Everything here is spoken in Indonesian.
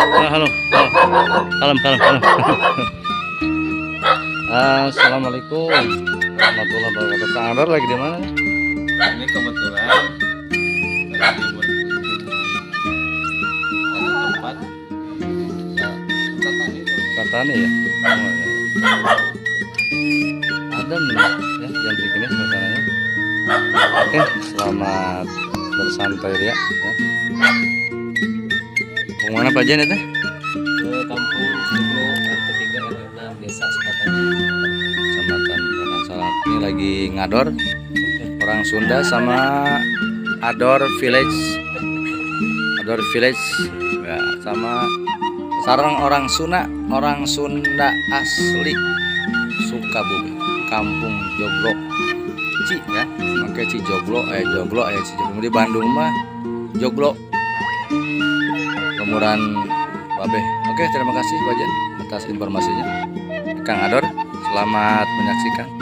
Halo, halo, kalem, kalem, kalem. Assalamualaikum warahmatullahi wabarakatuh. Kang Adar lagi di mana? Ini kebetulan lagi berkunjung di satu tempat suka tani tuh. Katanya ya. Oh, ya. Adem ya, jam segini suasananya. Oke, selamat bersantai ya. Mau mana Pak Jen itu? Ke kampung Joglo RT 3 RW 6 Desa Sepatanya. Kecamatan Purnasalam. Ini lagi ngador orang Sunda sama Ador Village. Ador Village ya, sama sarang orang Sunda asli Sukabumi, Kampung Joglo. Ci ya, pakai Ci Joglo, Joglo, Ci Joglo. Di Bandung mah Joglo. Kemuran Babe. Oke, terima kasih Pak Jen atas informasinya. Kang Ador, selamat menyaksikan.